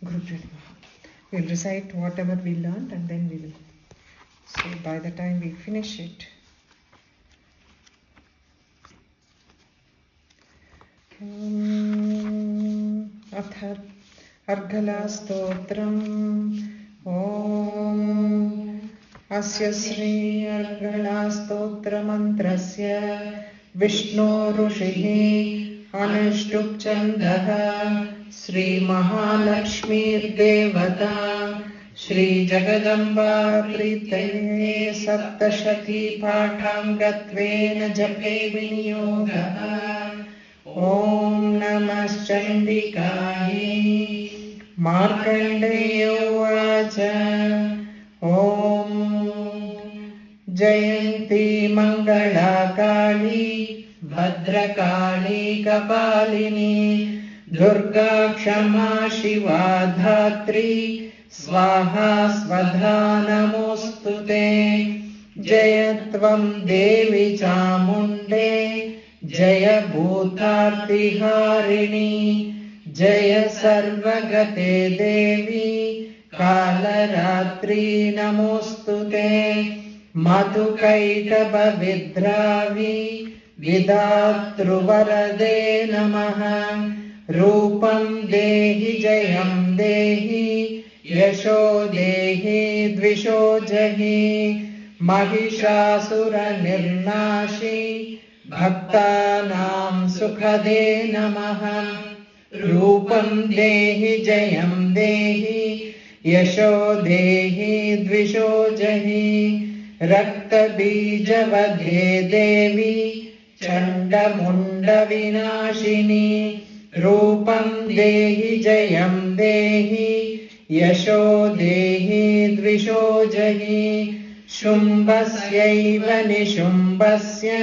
We'll recite whatever we learned and then we will say by the time we finish it. अथ अर्गला स्तोत्रम् अस्य श्री अर्गला स्तोत्रमन्त्रस्य विष्णु ऋषिः अनुष्टुप् छन्दः श्री महालक्ष्मीर्देवता श्री जगदम्बा प्रीतये सप्तशती पाठाङ्गत्वेन जपे विनियोगः। ॐ नमः चण्डिकायै। मार्कण्डेय उवाच ॐ जयन्ती मङ्गला काली भद्रकाली कपालिनी दुर्गा क्षमा शिवा धात्री स्वाहा स्वधा नमोऽस्तुते। जय त्वं देवी चामुण्डे जय भूतार्तिहारिणी जय सर्वगते देवी कालरात्रि नमोऽस्तुते। मधुकैटभविद्रावि विधातृवरदे नमः। रूपं देहि जयं देहि यशो देहि द्विषो जहि। महिषासुरनिर्नाशि भक्तानां सुखदे नमः। रूपं देहि जयं देहि यशो देहि द्विषो जहि। रक्तबीजवधे देवी चण्डमुण्डविनाशिनी। रूपं देहि जयं देहि यशो देहि द्विषो जहि। शुम्भस्यैव निशुम्भस्य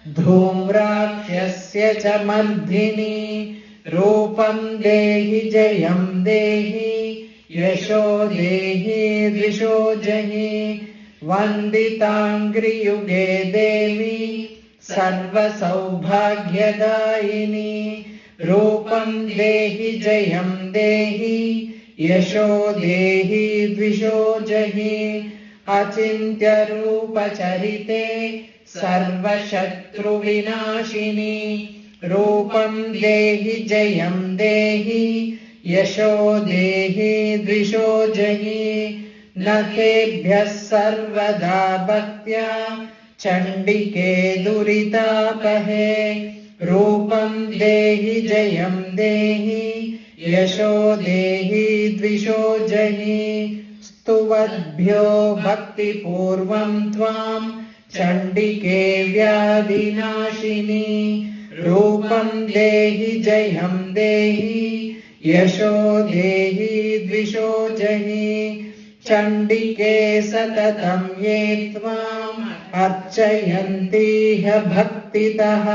धूम्राक्षस्य च मर्दिनी। रूपं देहि जयं देहि यशो देहि द्विषो जहि। वन्दिताङ्घ्रियुगे देवी सर्वसौभाग्यदायिनी। रूपं देहि जयं देहि यशो देहि द्विषो जहि। अचिन्त्यरूपचरिते सर्वशत्रुविनाशिनी। रूपं देहि जयं देहि यशो देहि द्विषो जहि। न तेभ्यः सर्वदा भक्त्या चण्डिके दुरितापहे। रूपं देहि जयं देहि यशो देहि द्विषो जहि। स्तुवद्भ्यो भक्तिपूर्वं त्वां चण्डिके व्याधिनाशिनी। रूपं देहि जयं देहि यशो देहि द्विषो जहि। चण्डिके सततं ये त्वाम् अर्चयन्ति ह्य भक्तितः।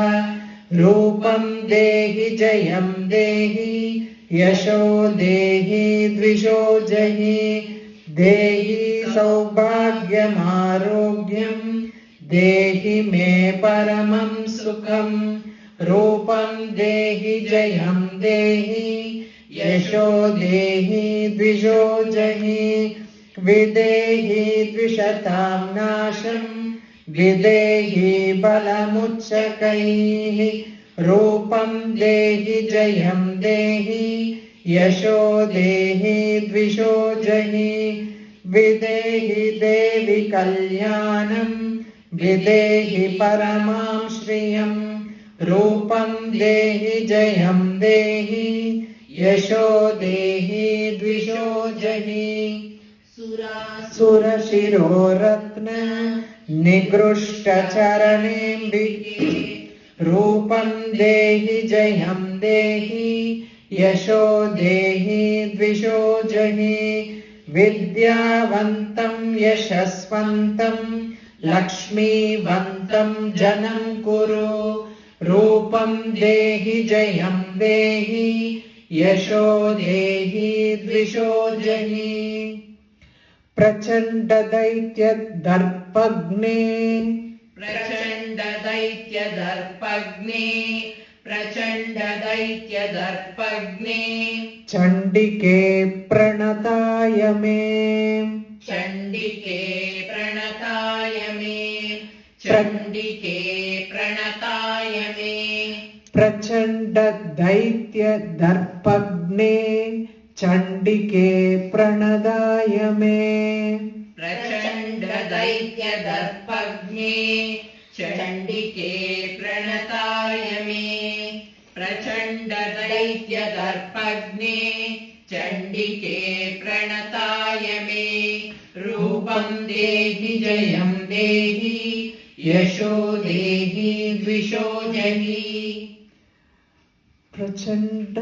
रूपं देहि जयं देहि यशो देहि द्विषो जहि। देहि सौभाग्यमारोग्यं देहि मे परमं सुखं। रूपं देहि जयं देहि यशो देहि द्विषो जहि। विदेहि द्विषतां नाशं विदेहि बलमुच्चकैः। रूपं देहि जयं देहि यशो देहि द्विषो जहि। विदेहि देवि कल्याणं विदेहि परमां श्रियं। रूपं देहि जयं देहि यशो देहि द्विषो जहि। सुरशिरोरत्न निगृष्टचरणेऽम्बिके। रूपं देहि जयं देहि यशो देहि द्विषो जहि। विद्यावन्तं यशस्वन्तं लक्ष्मीवन्तं जनं कुरु। रूपं देहि जयं देहि यशो देहि द्विषो जहि। प्रचण्डदैत्यदर्पग्ने प्रचण्ड दैत्य दर्पग्ने चण्डिके प्रणताय मे चण्डिके प्रणताय मे चण्डिके प्रणताय मे प्रचण्ड दैत्य दर्पग्ने चण्डिके प्रणदाय मे प्रचण्ड दैत्य दर्पग्ने चण्डिके प्रणताय मे प्रचण्ड दैत्य दर्पग्ने चण्डिके प्रणताय मे रूपं देहि जयं देहि यशो देहि द्विषो जहि प्रचण्ड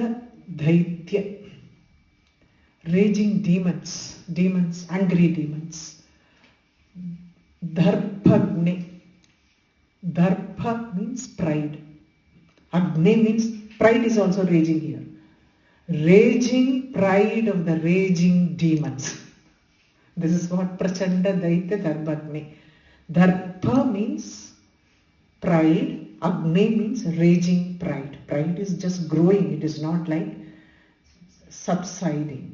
दैत्य raging demons, angry demons. Darpagne. Darpa means pride. Agne means pride is also raging here. Raging pride of the raging demons. This is what Prachanda Daitya Darpagne. Darpa means pride. Agne means raging pride. Pride is just growing. It is not like subsiding.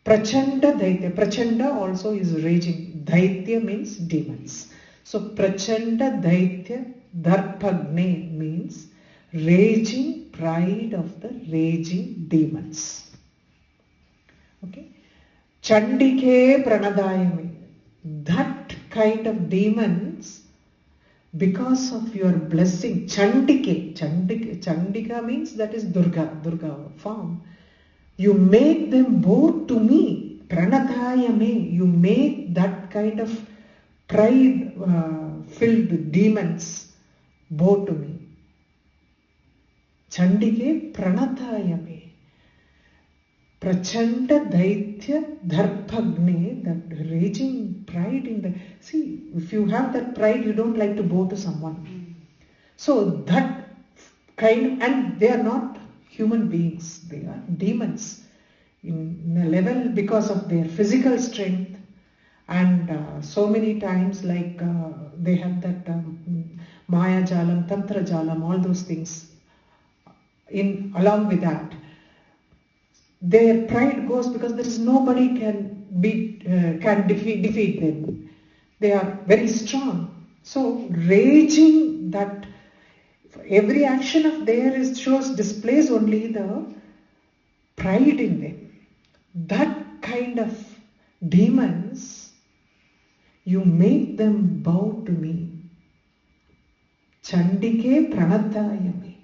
Prachanda Daitya. Prachanda also is raging. Daitya means demons. So Prachanda Daitya Darpagne means raging pride of the raging demons. Okay. Chandike Pranadayame. That kind of demons, because of your blessing, Chandika means that is Durga form. You make them bow to me. Pranadayame. You make that kind of pride-filled demons bow to me. Chandike Pranadayame. Prachanda Daitya Darpagne. That raging pride in the... See, if you have that pride, you don't like to bow to someone. So that kind of... And they are not human beings, they are demons in a level because of their physical strength, and so many times like they have that Maya Jalam, Tantra Jalam, all those things. Along with that, their pride goes because there is nobody can defeat them. They are very strong. So raging that. Every action of theirs displays only the pride in them. That kind of demons, you make them bow to me. Chandike Pranadayame.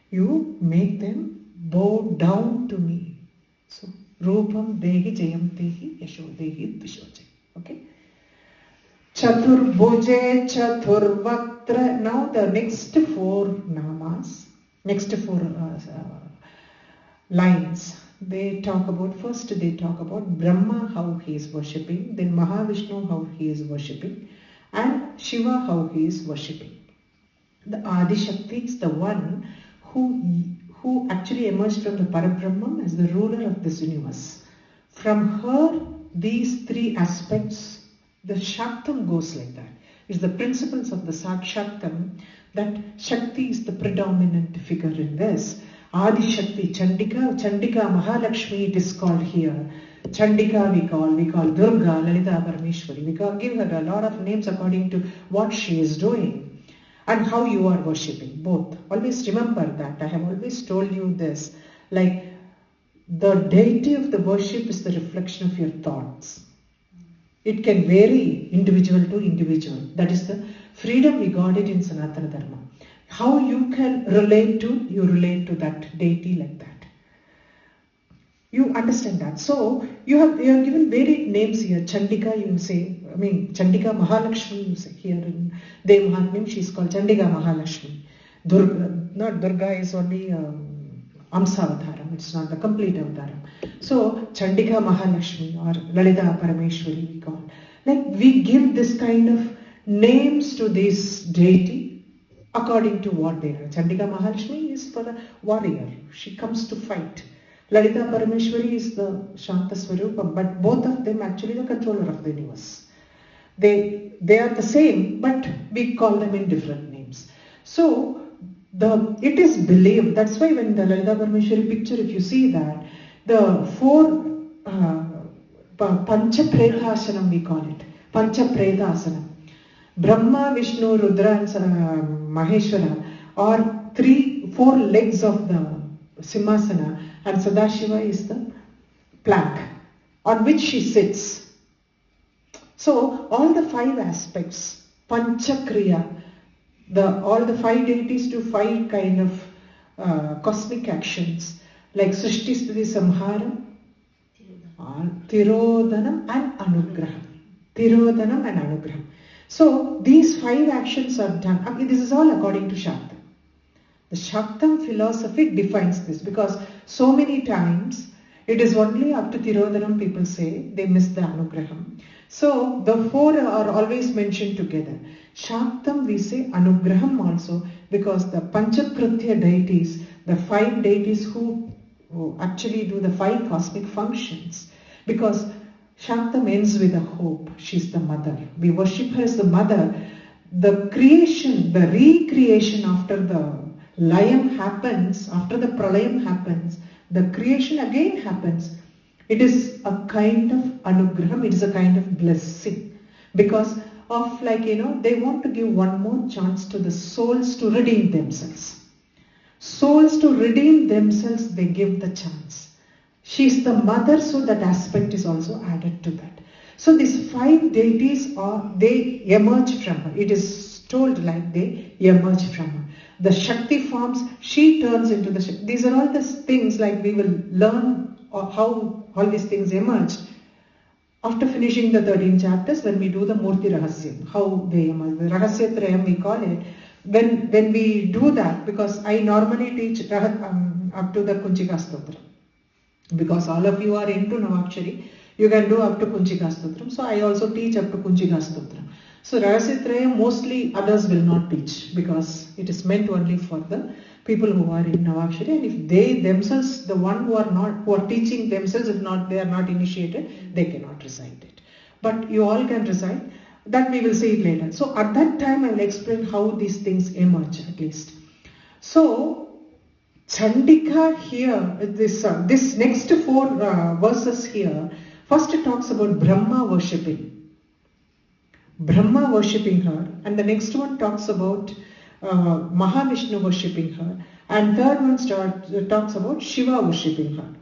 You make them bow down to me. So Rupam Dehi Jayam Dehi Yasho Dehi Dvisho Jai. Okay. Chaturbhuje Chaturvaktra. Now the next four namas, next four lines, they talk about, first they talk about Brahma, how he is worshipping, then Mahavishnu, how he is worshipping, and Shiva, how he is worshipping. The Adi Shakti is the one who actually emerged from the Parabrahman as the ruler of this universe. From her, these three aspects, the Shaktam goes like that. It's the principles of the Shaktam that Shakti is the predominant figure in this. Adi Shakti, Chandika Mahalakshmi, it is called here. Chandika we call Durga, Lalita Parameshwari. We give her a lot of names according to what she is doing and how you are worshipping, both. Always remember that. I have always told you this. Like the deity of the worship is the reflection of your thoughts. It can vary individual to individual. That is the freedom we got it in Sanatana Dharma. How you can relate to that deity like that. You understand that. So you have given varied names here. Chandika, you say, Chandika Mahalakshmi, you say here in Dev Mahatmyam, she is called Chandika Mahalakshmi. Durga is only Amsa Avataram, it's not the complete Avataram. So Chandika Mahalakshmi or Lalita Parameshwari we call. Like we give this kind of names to this deity according to what they are. Chandika Mahalakshmi is for the warrior. She comes to fight. Lalita Parameshwari is the Shanta Swarupa, but both of them actually the controller of the universe. They are the same, but we call them in different names. So it is believed, that's why when the Lalita Parmeshwari picture, if you see that, the four Pancha Pretasanam we call it, Pancha Pretasanam. Brahma, Vishnu, Rudra and Maheshwara are 4 legs of the Simhasana, and Sadashiva is the plank on which she sits. So all the 5 aspects, Panchakriya, all the 5 deities do 5 kind of cosmic actions like Srishti, Sthiti, Samhara, Tirodhanam and Anugraham. Tirodhanam and Anugraham. So these 5 actions are done. This is all according to Shaktam. The Shaktam philosophy defines this, because so many times it is only up to Tirodhanam people say, they miss the Anugraham. So the 4 are always mentioned together. Shaktam we say Anugraham also, because the Panchakritya deities, the 5 deities who actually do the 5 cosmic functions, because Shaktam ends with a hope. She's the mother. We worship her as the mother. The creation, the recreation after the Layam happens, after the Pralayam happens, the creation again happens. It is a kind of Anugraham, it is a kind of blessing. Because of they want to give one more chance to the souls to redeem themselves. Souls to redeem themselves, they give the chance. She is the mother, so that aspect is also added to that. So these 5 deities they emerge from her. It is told like they emerge from her. The Shakti forms, she turns into the Shakti. These are all the things like we will learn how all these things emerge after finishing the 13 chapters when we do the Murti Rahasyam, how they emerge. The Rahasyatrayam we call it. When we do that, because I normally teach up to the Kunchika Stotram. Because all of you are into Navakshari, you can do up to Kunchika Stotram. So I also teach up to Kunchika Stotram. So Rahasyatrayam mostly others will not teach, because it is meant only for the people who are in Navakshari, and if they themselves, the one who are teaching themselves, if not they are not initiated, they cannot recite it. But you all can recite. That we will see it later. So at that time I will explain how these things emerge at least. So Chandika here, this next 4 verses here, first it talks about Brahma worshipping. Brahma worshipping her, and the next one talks about Mahavishnu worshipping her, and third one talks about Shiva worshipping her.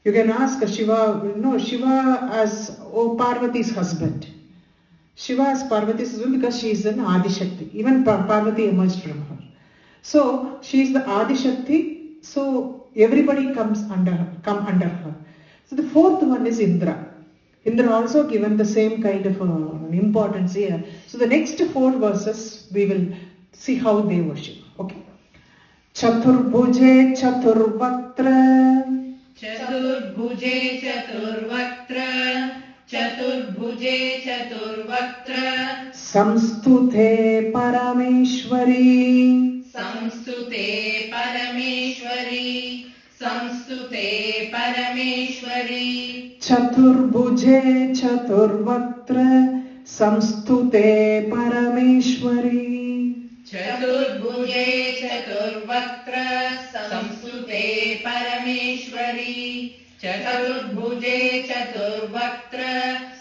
You can ask Shiva as Parvati's husband. Shiva as Parvati's husband because she is an Adi Shakti. Even Parvati emerged from her. So she is the Adi Shakti. So everybody come under her. So the 4th one is Indra. Indra also given the same kind of importance here. So the next 4 verses we will see how they worship. Okay. Chaturbhuje Chaturvaktra. Chaturbhuje Chaturvaktra. Chaturbhuje Chaturvaktra. Samstute Parameshwari. Samstute Parameshwari. Samstute Parameshwari. Chaturbhuje Chaturvaktra. Samstute Parameshwari. Chaturbhuje Chaturvaktra. Samstute Parameshwari. Chaturbhuje Chaturvaktra.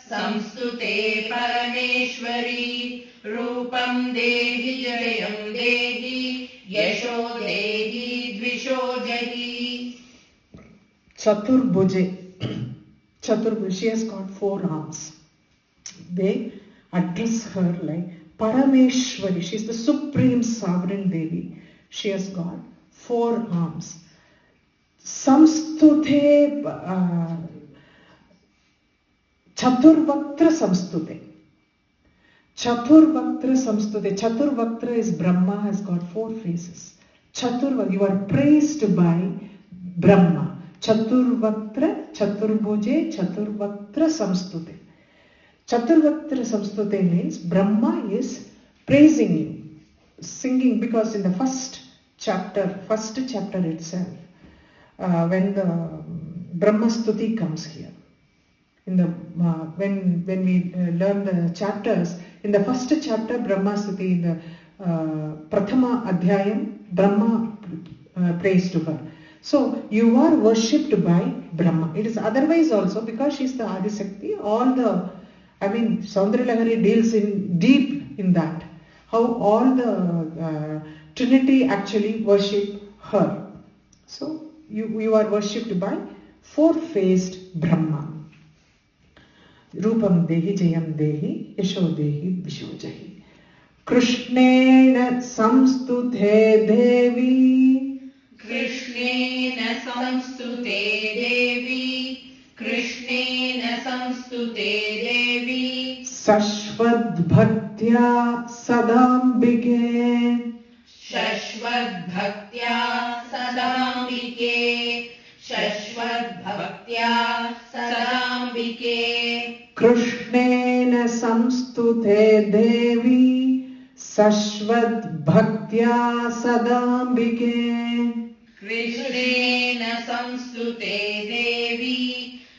Samstute Parameshwari. Rupam Dehi Jayam Dehi. Yasho Dehi Dvisho Jahi. Chaturbhuje. Chaturbhuje, she has got 4 arms. They address her like Parameshwari. She is the supreme sovereign Devi. She has got 4 arms. Samstute Chaturvaktra Samstute. Chaturvaktra Samstute. Chaturvaktra is Brahma, has got 4 faces. Chaturvaktra, you are praised by Brahma. Chaturvaktra, Chaturbhuje, Chaturvaktra Samstute. Chaturvaktra Samstute means Brahma is praising you, singing, because in the first chapter itself, when the Brahma Stuti comes here, in the when we learn the chapters, in the first chapter Brahma Stuti, in the Prathama Adhyayam, Brahma prays to her. So you are worshipped by Brahma. It is otherwise also, because she is the Adisakti, all the, Saundarya deals in deep in that. How all the Trinity actually worship her. So you are worshipped by four-faced Brahma. Rupam Dehi Jayam Dehi Yasho Dehi Visho Jahi. Krishnena Samstute Devi. Krishnena Samstute Devi. Krishnena Samstute Devi. Sashvad Bhaktya Sadambike. Shashvad Bhaktya Sadambike. Shashvad Bhaktya Sadambike. Krishnena Samstute Devi. Sashvad Bhaktya Sadambike. Krishnena Samstute Devi.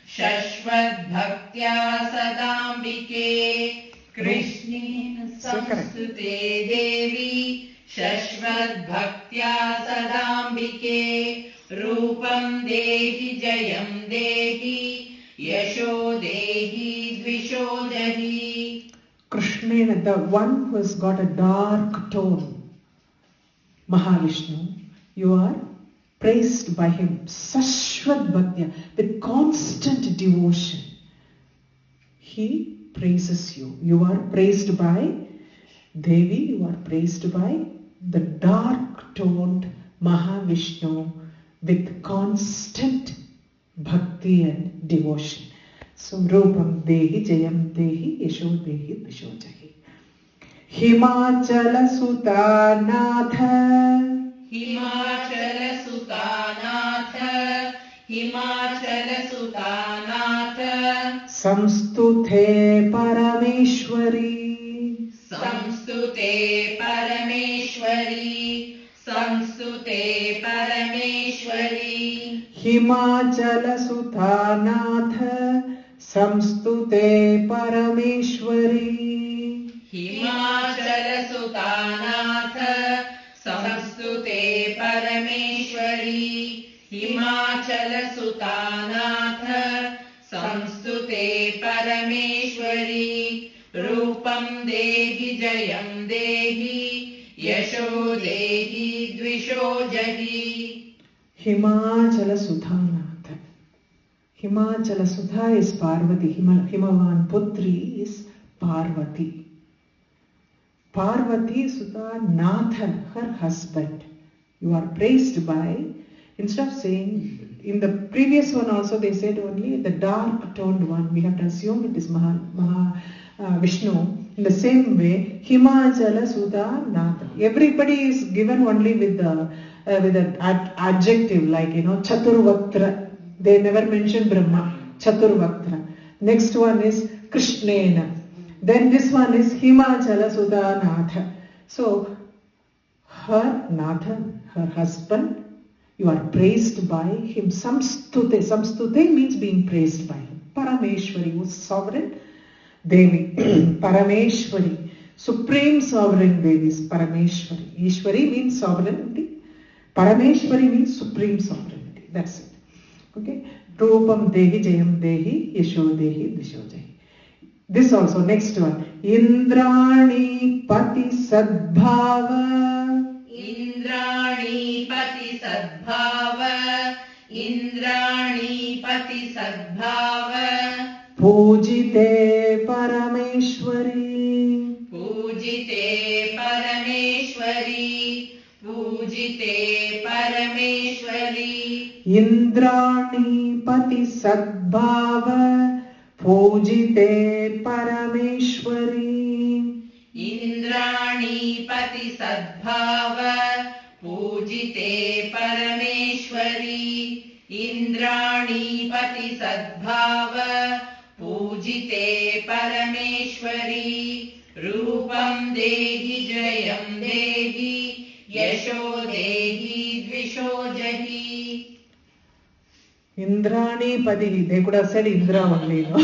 Shashvad Bhaktya Sadambike. Krishnena Samstute Devi. Shashvad Bhaktya Sadambike. Rupam Dehi Jayam Dehi Yasho Dehi Dvisho Jahi. Krishnena, the one who has got a dark tone, Mahavishnu, you are praised by him, Sashvat Bhaktya, with constant devotion. He praises you. You are praised by Devi, you are praised by the dark-toned Mahavishnu with constant bhakti and devotion. So, Rupam Dehi Jayam Dehi Yasho Dehi Visho Jahi. Himachala Sutanatha. Himachala Sutanatha. Himachala Sutanatha. Samstute Parameshwari. Samstute Parameshwari. Samstute Parameshwari. Himachala Sutanatha. Samstute Parameshwari. Himachala Sutanatha. Samstute Parameshwari. Himachala Sutanatha. Samstute Parameshwari. Rupam Dehi Jayam Dehi Yasho Dehi Dvisho Jahi. Himachala Sudhanatha. Himachala Sudha is Parvati. Himavan Putri is Parvati. Parvati Sudha Natha, her husband. You are praised by, instead of saying, in the previous one also they said only the dark toned one. We have to assume it is Vishnu. In the same way, Himachala Sudha Natha. Everybody is given only with an adjective like, Chaturvaktra. They never mention Brahma. Chaturvaktra. Next one is Krishnena. Then this one is Himachala Sudha Natha. So, her Natha, her husband, you are praised by him. Samstute. Samstute means being praised by him. Parameshwari, who is sovereign Devi. Parameshwari, supreme sovereign Devi is Parameshwari. Ishwari means sovereignty. Parameshwari means supreme sovereignty. That's it. Okay. Rupam Dehi Jayam Dehi Yasho Dehi Dvisho Jahi. This also, next one. Indrani Pati Sadbhava. Indrani Pati Sadbhava. Indrani Pati Sadbhava. Pujite Parameshwari. Pujite Parameshwari. Pujite Parameshwari. Indrani Pati Sadbhava. Pujite Parameshwari. Indrani Pati Sadbhava. Pujite Parameshwari. Indrani Pati Sadbhava. Pujite Parameshwari. Rupam Dehi Jayam Dehi Yasho Dehi Dvisho Jahi. Indrani Pati, they could have said Indra only, no?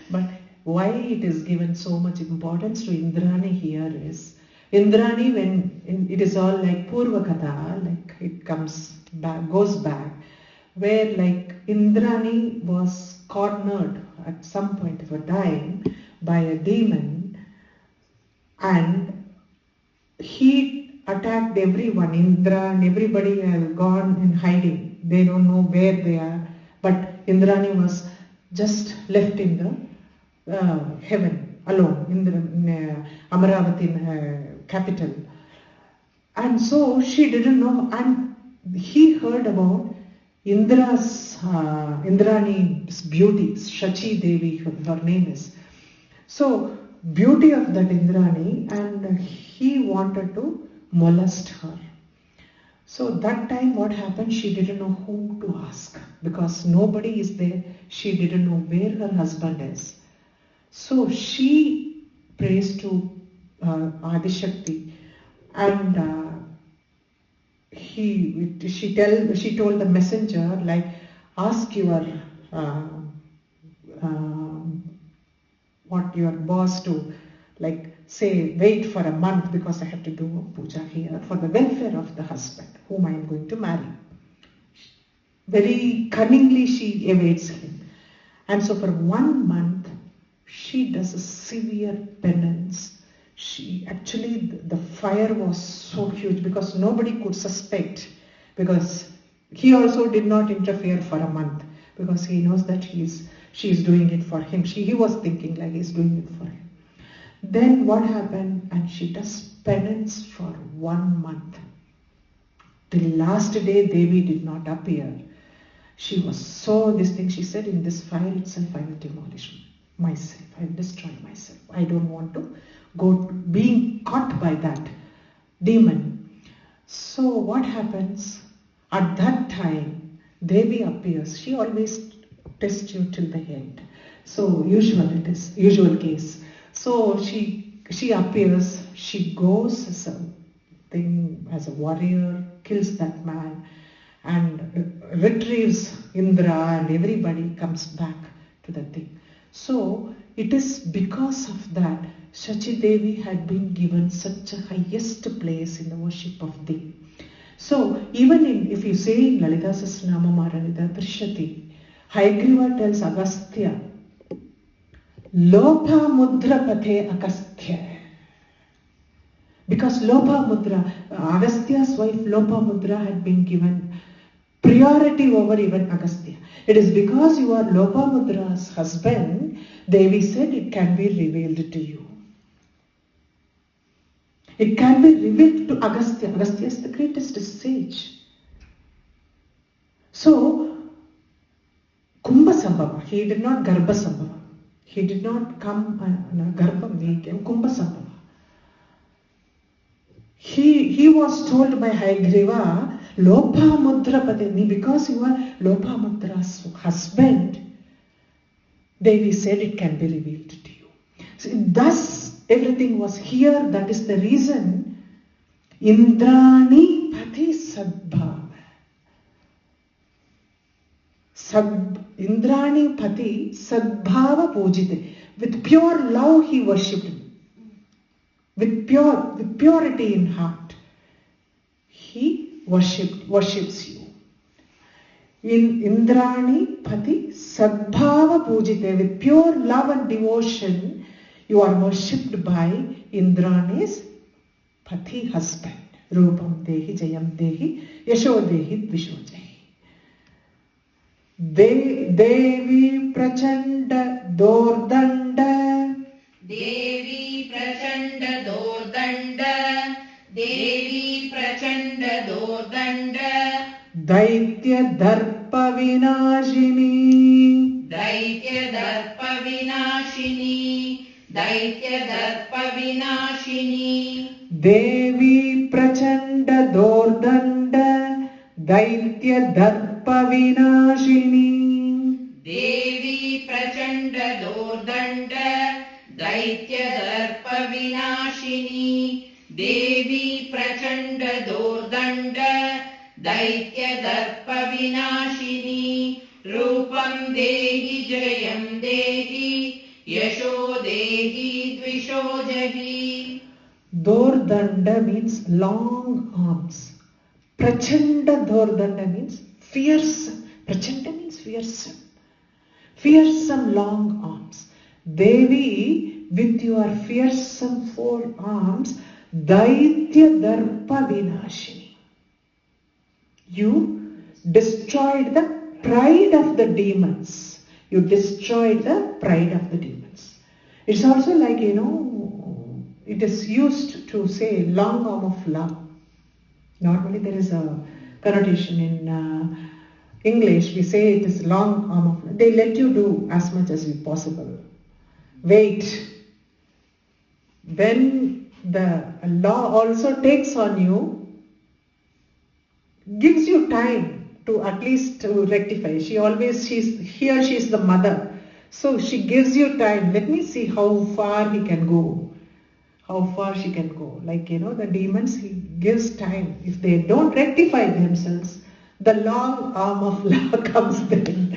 But why it is given so much importance to Indrani here is, Indrani, when it is all like Purva Katha, like it comes back, goes back, where like Indrani was cornered at some point of a time by a demon, and he attacked everyone. Indra and everybody have gone in hiding. They don't know where they are, but Indrani was just left in the heaven alone in the Amaravati capital. And so she didn't know, and he heard about Indrani's beauty, Shachi Devi, her name is. So, beauty of that Indrani, and he wanted to molest her. So that time what happened, she didn't know whom to ask because nobody is there. She didn't know where her husband is. So she prays to Adishakti, and she told the messenger, like, ask your your boss to, like, say, wait for a month because I have to do a puja here for the welfare of the husband whom I am going to marry. Very cunningly she evades him. And so for 1 month she does a severe penance. She actually, the fire was so huge because nobody could suspect, because he also did not interfere for a month because he knows that she is doing it for him. He was thinking like he's doing it for him. Then what happened? And she does penance for 1 month. The last day Devi did not appear. She was so distinct. She said, in this fire itself I will demolish myself. I will destroy myself. I don't want to go being caught by that demon. So what happens? At that time, Devi appears. She always tests you till the end. So usual case. So she appears. She goes as a warrior, kills that man, and retrieves Indra, and everybody comes back to the thing. So it is because of that Shachi Devi had been given such a highest place in the worship of Devi. So even if you say in Lalita Sahasranama Maranida Trishati, Hayagriva tells Agastya, Lopa Mudra Pathe Agastya. Because Lopa Mudra, Agastya's wife Lopa Mudra had been given priority over even Agastya. It is because you are Lopa Mudra's husband, Devi said it can be revealed to you. It can be revealed to Agastya. Agastya is the greatest sage. So, Kumbha Sambhava, he did not Garbha Sambhava. He did not come Garbham, he came Kumbha Sambhava. He was told by Hayagriva, Lopa Mudra Pateni, because you are Lopa Mudra's husband, Devi said it can be revealed to you. So thus everything was here. That is the reason Indrani Pati Sadbhava. Indrani Pati Sadbhava Pujite. With pure love he worshipped him. With purity in heart. He worships you. In Indrani Pati Sadbhava Pujite. With pure love and devotion, you are worshipped by Indrani's Pati husband. Rupam Dehi, Jayam Dehi, Yasho Dehi, Dvisho Jahi. Devi Prachanda Dordanda. Devi Prachanda Dordanda. Devi Prachanda Dordanda. Daitya Darpa Vinashini. Daitya Darpa Vinashini. Daitya Darpa Vinashini. Devi Prachanda Dordanda. Daitya Darpa Vinashini. Devi Prachanda Dordanda. Daitya Darpa Vinashini. Devi Prachanda Dordanda. Daitya Darpa Vinashini. Rupam Dehi Jayam Dehi. Yasho Dehi Dvisho Jahi. Dordanda means long arms. Prachanda Dordanda means fearsome. Prachanda means fearsome. Fearsome long arms. Devi, with your fearsome four arms, Daitya Darpa Vinashini. You destroyed the pride of the demons. You destroyed the pride of the demons. It's also like, it is used to say long arm of love. Normally there is a connotation in English. We say it is long arm of love. They let you do as much as possible. Wait. When the law also takes on you, gives you time to at least to rectify. She's the mother. So she gives you time. Let me see how far he can go. How far she can go. Like, the demons, he gives time. If they don't rectify themselves, the long arm of law comes then.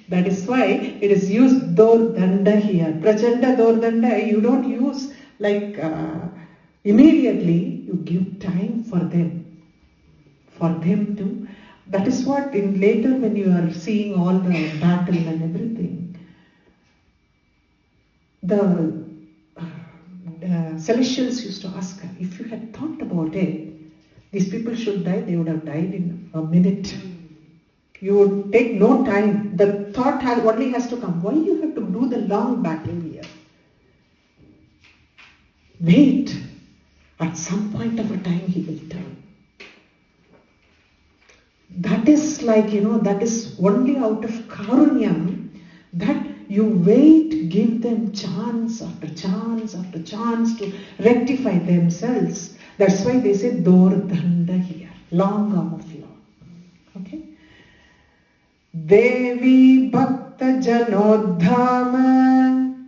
That is why it is used Dordanda here. Prachanda Dordanda, you don't use like immediately. You give time for them. For them to. That is what in later when you are seeing all the battle and everything, the celestials used to ask her, if you had thought about it, these people should die, they would have died in a minute. You would take no time. The thought only has to come. Why you have to do the long battle here? Wait. At some point of a time he will turn. That is like, that is only out of karunyam that you wait, give them chance after chance after chance to rectify themselves. That's why they say Dordanda here, long arm of law. Okay? Devi Bhakta Janodhama.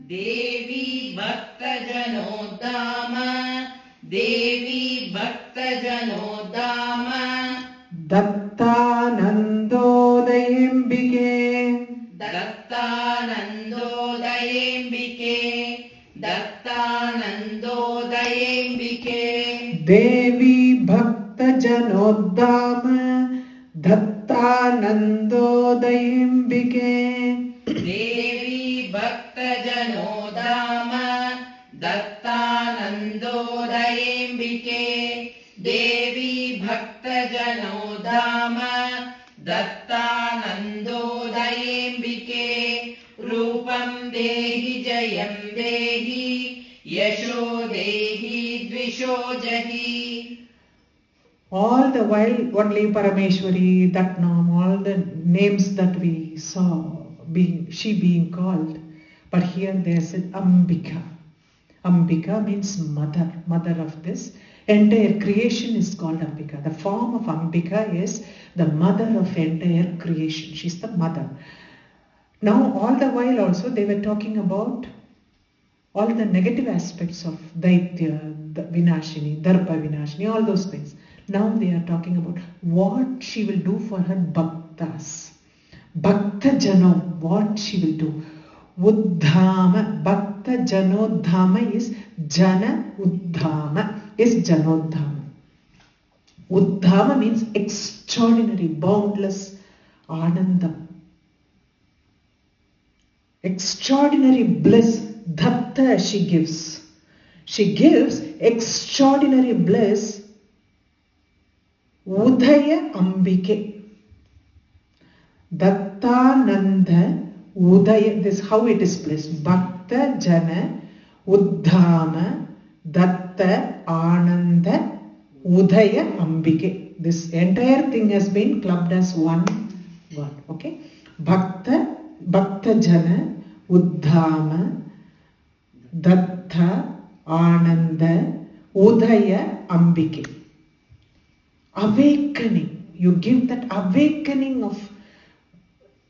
Devi Bhakta Janodhama. Devi Bhakta Janodhama. Dattanandodayambike. Dattanandodayambike. Dattanandodayambike. Devi Bhakta Janodhama. Dattanandodayambike. Devi Bhakta Janodhama. Dattanandodayambike. Devi Bhakta Janodhama. Dattanandodayambike. Rupam Dehi Jayam Dehi. Yasho Dehi Dvisho Jahi. All the while only Parameshwari, that Nam, all the names that we saw she being called. But here they said Ambika. Ambika means mother, mother of this. Entire creation is called Ambika. The form of Ambika is the mother of entire creation. She's the mother. Now all the while also they were talking about all the negative aspects of Daitya, Vinashini, Darpa Vinashini, all those things. Now they are talking about what she will do for her Bhaktas. Bhakta Jano, what she will do. Uddhama, Bhakta Janodhama is Jana Uddhama, is Janodhama. Uddhama means extraordinary, boundless Anandam. Extraordinary bliss, Datta she gives. She gives extraordinary bliss, Udaya Ambike. Dattananda Udaya, this is how it is placed. Bhakta Jana Uddhama Datta Ananda Udaya Ambike. This entire thing has been clubbed as one word. Okay? Bhakta Jana Uddhama Datta Ananda Udaya Ambike. Awakening. You give that awakening of.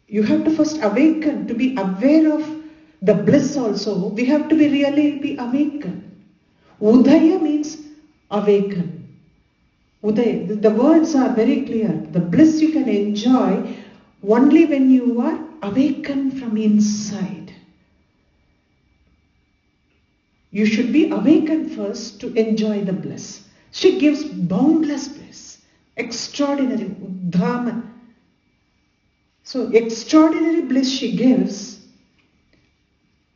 You have to first awaken to be aware of the bliss also. We have to really be awakened. Udaya means awaken. Udaya. The words are very clear. The bliss you can enjoy only when you are awakened from inside. You should be awakened first to enjoy the bliss. She gives boundless bliss, extraordinary Udhama. So extraordinary bliss she gives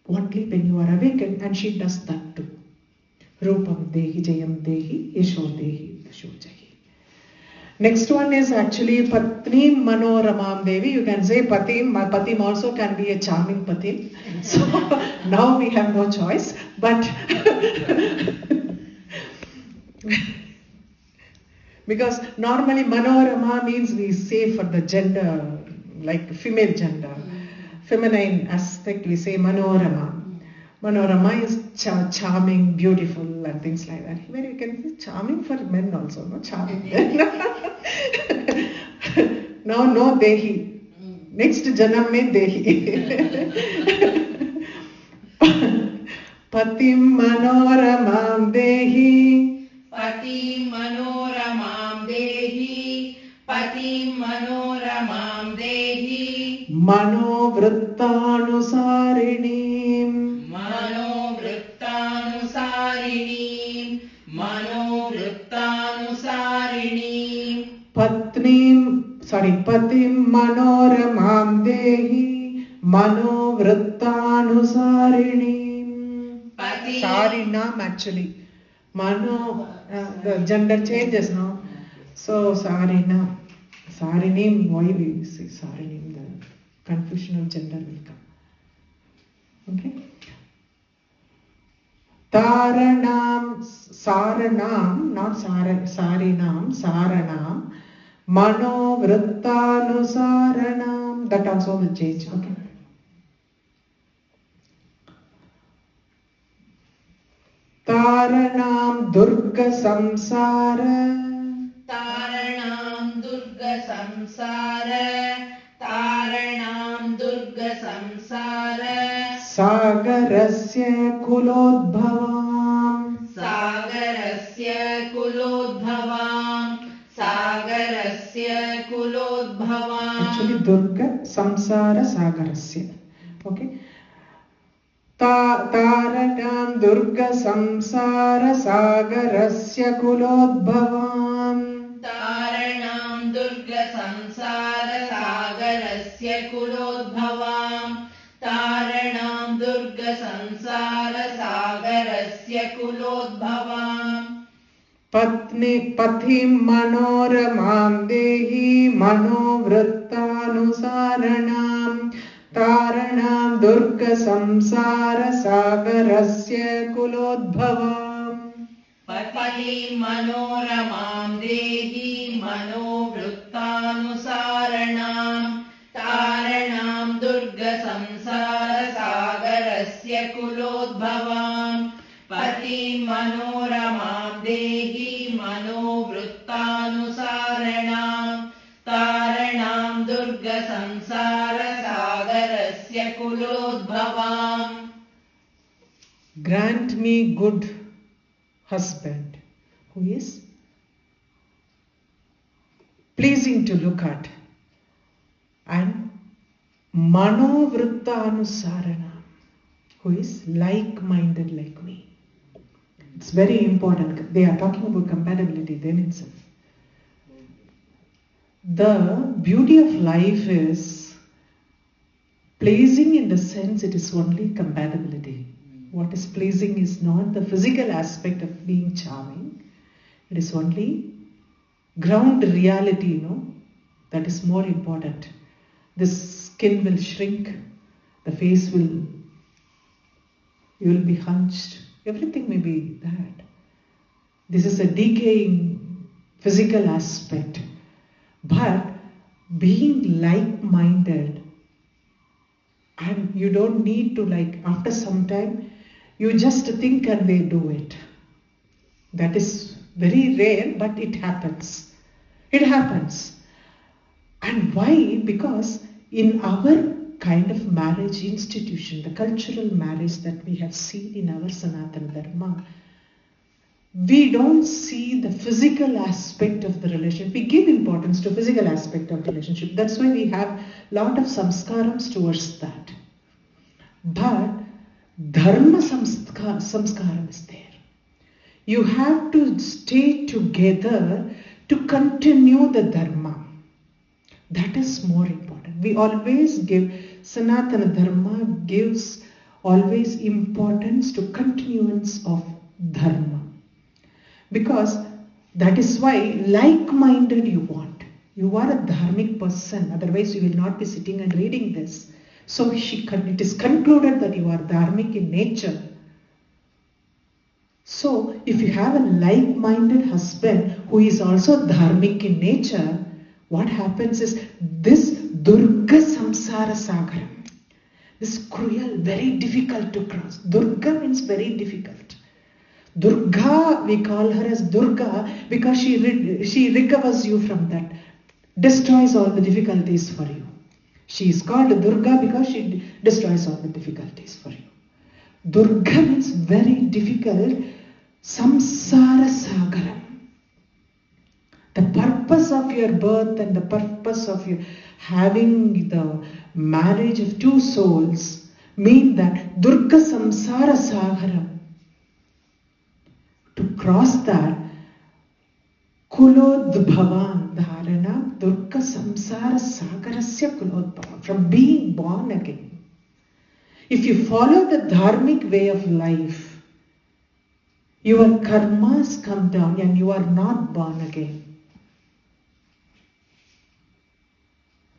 only when you are awakened, and she does that too. Rupam Dehi Jayam Dehi Yasho Dehi Dasho Jahi. Next one is actually Patni Manoramam Devi. You can say Patim. Patim also can be a charming Patim. So now we have no choice. But because normally Manorama means we say for the gender, like female gender, feminine aspect, we say Manorama. Manorama is charming, beautiful, and things like that. Where you can say charming for men also, no charming men. Now, no Dehi. Next Janam mein Dehi. Patim Manoramam Dehi. Patim Manoramam Dehi. Patim Manoramam Dehi. Manovrittanusarini. Manovrittanusarini. Manovrittanusarini. Patim Manoramam Dehi. Manovrittanusarini. Sarinam actually. The gender changes now. So Sarinam. Sarinim, why we say Sarinim? The confusion of gender will come. Okay. Taranam, Saranam, not Sarinam, Saranam, Mano Vrittanusaranam. That also will change. Okay. Taranam Durga Samsara. Taranam Durga Samsara. Taranam Durga Samsara. Sagarasya Kulodbhavam. Sagarasya Kulodbhavam. Sagarasya Kulodbhavam. Actually Durga Samsara Sagarasya. Okay. Taranam Durga Samsara Sagarasya Kulodbhavam. Taranam Durga Samsara Sagarasya Kulodbhavam. Taranam Durga Samsara Sagarasya Kulodbhavam. Patim Manoramam Dehi Manovrittanusaranam. Taranam Durga Samsara Sagarasya Kulodbhavam. Patim Manoramam Dehi Manovrittanusaranam. Taranam Durga Samsara Sagarasya Kulodbhavam. Patim Manoramam Dehi Manovrittanusaranam. Taranam Durga Samsara Sagarasya Kulodbhavam. Grant me good husband who is pleasing to look at and Manovrittanusaranam, who is like-minded like me. It's very important. They are talking about compatibility then itself. The beauty of life is pleasing in the sense it is only compatibility. What is pleasing is not the physical aspect of being charming. It is only ground reality, that is more important. The skin will shrink, the face you will be hunched. Everything may be that. This is a decaying physical aspect. But being like-minded, and you don't need to after some time, you just think and they do it. That is very rare, but it happens. It happens. And why? Because in our kind of marriage institution, the cultural marriage that we have seen in our Sanatana Dharma, we don't see the physical aspect of the relationship. We give importance to physical aspect of the relationship. That's why we have a lot of samskarams towards that. But Dharma samskaram is there. You have to stay together to continue the dharma. That is more important. We always give, Sanatana Dharma gives always importance to continuance of dharma. Because that is why like-minded you want. You are a dharmic person, otherwise you will not be sitting and reading this. So it is concluded that you are dharmic in nature. So if you have a like-minded husband who is also dharmic in nature, what happens is this Durga Samsara Sagaram, this cruel, very difficult to cross. Durga means very difficult. Durga, we call her as Durga because she recovers you from that, destroys all the difficulties for you. She is called Durga because she destroys all the difficulties for you. Durga means very difficult, Samsara Sagaram. The purpose of your birth and the purpose of your having the marriage of two souls mean that Durga Samsara Sagaram. To cross that, Kulodbhavan Dharana Durga Samsara Sagarasya Kulodbhavan, from being born again. If you follow the dharmic way of life, your karmas come down and you are not born again.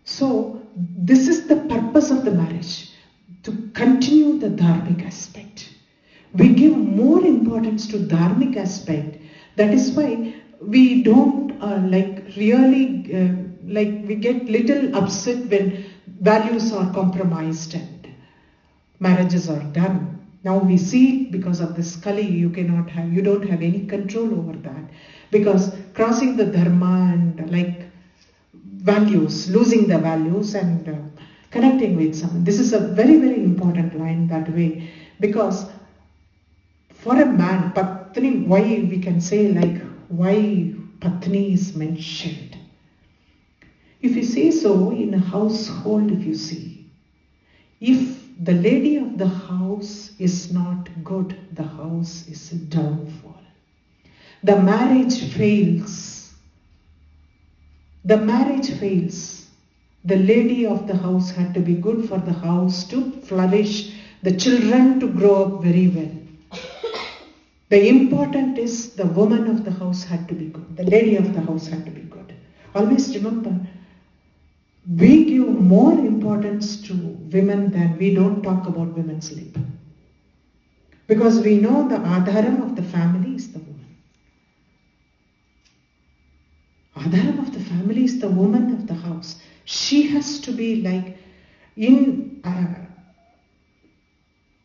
So, this is the purpose of the marriage, to continue the dharmic aspect. We give more importance to dharmic aspect. That is why we don't we get little upset when values are compromised and marriages are done. Now we see it because of this Kali, you don't have any control over that. Because crossing the dharma and values, losing the values and connecting with someone. This is a very, very important line that way. Because for a man, Patni, why we can say why Patni is mentioned. If you say so in a household, if you see, if the lady of the house is not good, the house is a downfall. The marriage fails. The marriage fails. The lady of the house had to be good for the house to flourish, the children to grow up very well. The important is the woman of the house had to be good. The lady of the house had to be good. Always remember, we give more importance to women than we don't talk about women's sleep. Because we know the adharam of the family is the woman. Adharam of the family is the woman of the house. She has to be in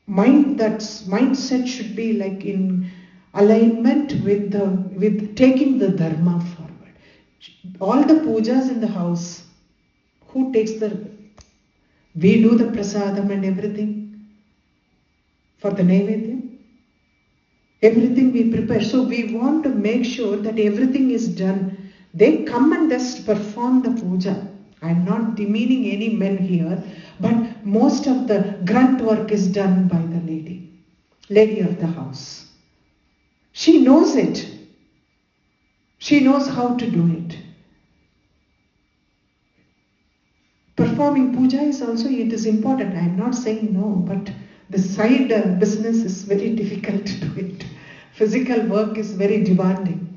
mindset should be in alignment with taking the dharma forward. All the pujas in the house, who takes we do the prasadam and everything for the naivedya. Everything we prepare. So we want to make sure that everything is done. They come and just perform the puja. I'm not demeaning any men here, but most of the grunt work is done by the lady of the house. She knows it. She knows how to do it. Performing puja is also, it is important. I'm not saying no, but the side business is very difficult to do it. Physical work is very demanding.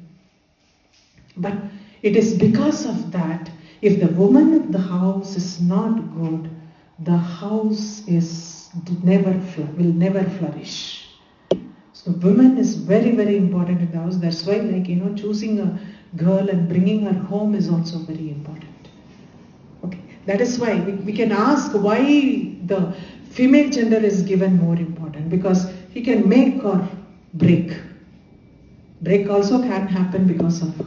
But it is because of that, if the woman of the house is not good, the house will never flourish. So women is very, very important in the house. That's why choosing a girl and bringing her home is also very important. Okay, that is why we can ask why the female gender is given more important, because he can make or break. Break also can happen because of her.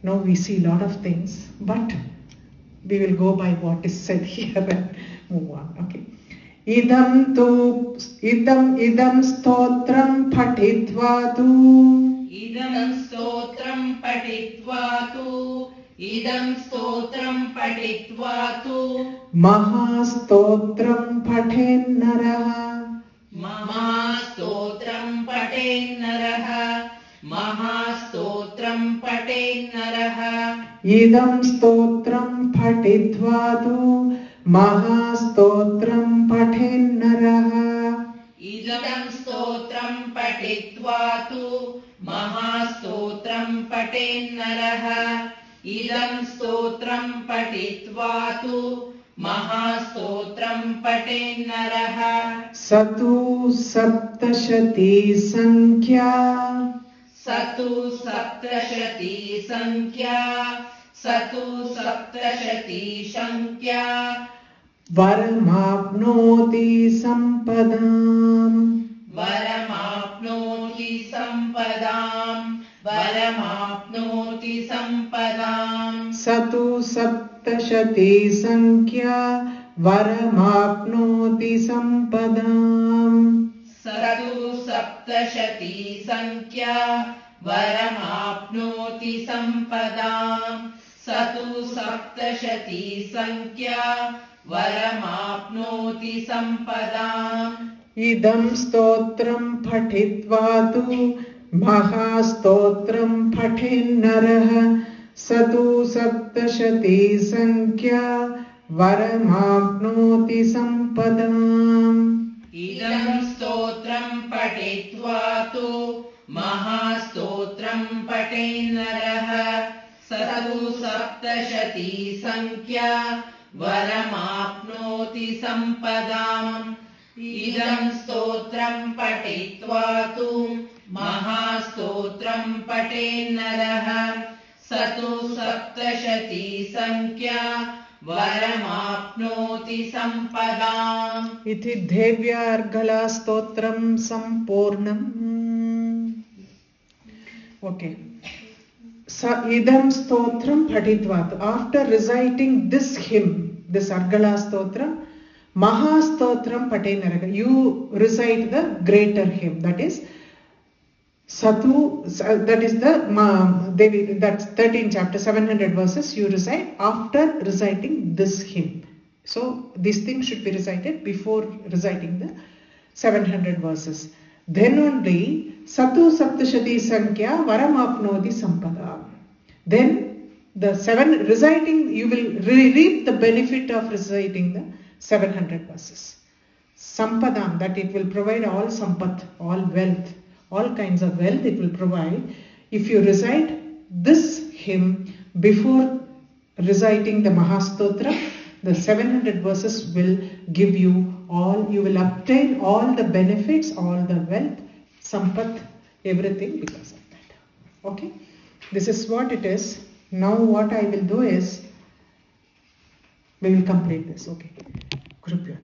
Now we see a lot of things, but we will go by what is said here and move on. Okay. Idam stotram patitva tu. Idam stotram patitva tu. Idam stotram patitva tu. Mahastotram paten naraha. महास्तोत्रं पठेन्नरः महास्तोत्रं पठेन्नरः इदं स्तोत्रं पठित्वा तु महास्तोत्रं पठेन्नरः इदं स्तोत्रं पठित्वा तु महास्तोत्रं पठेन्नरः इदं स्तोत्रं पठित्वा तु महास्तोत्रं पठेन्नरः स तु सप्तशती संख्या स तु सप्तशती संख्या स तु सप्तशती संख्या वरमाप्नोति सम्पदाम् वरमाप्नोति सम्पदाम् वरमाप्नोति सम्पदाम् स तु सप्तशती संख्या वरमाप्नोति सम्पदाम् स तु सप्तशती संख्या वरमाप्नोति सम्पदाम् स तु सप्तशती संख्या वरमाप्नोति सम्पदाम् इदं स्तोत्रं पठित्वा तु महास्तोत्रं पठेन्नरः स तु सप्तशती संख्या वरमाप्नोति सम्पदाम् इदं स्तोत्रं पठित्वा तु महास्तोत्रं पठेन्नरः स तु सप्तशती संख्या वरमाप्नोति सम्पदाम् इदं स्तोत्रं पठित्वा तु महास्तोत्रं पठेन्नरः स तु सप्तशती संख्या वरमाप्नोति सम्पदाम् इति देव्या अर्गला स्तोत्रं सम्पूर्णम् okay idam stotram padhitvat. After reciting this hymn, this Argala Stotram, Maha Stotram Patenaraga, you recite the greater hymn, that is Satu, that is the Devi, that's 13 chapter, 700 verses you recite after reciting this hymn. So these things should be recited before reciting the 700 verses. Then only Satu Saptashati Sankhya Varamapnoti Sampada. Then the reciting, you will reap the benefit of reciting the 700 verses. Sampadam, that it will provide all sampat, all wealth, all kinds of wealth it will provide. If you recite this hymn before reciting the Mahastotra, the 700 verses will give you all, you will obtain all the benefits, all the wealth, sampat, everything because of that. Okay, this is what it is. Now what I will do is, we will complete this. Okay, Guru Pyo.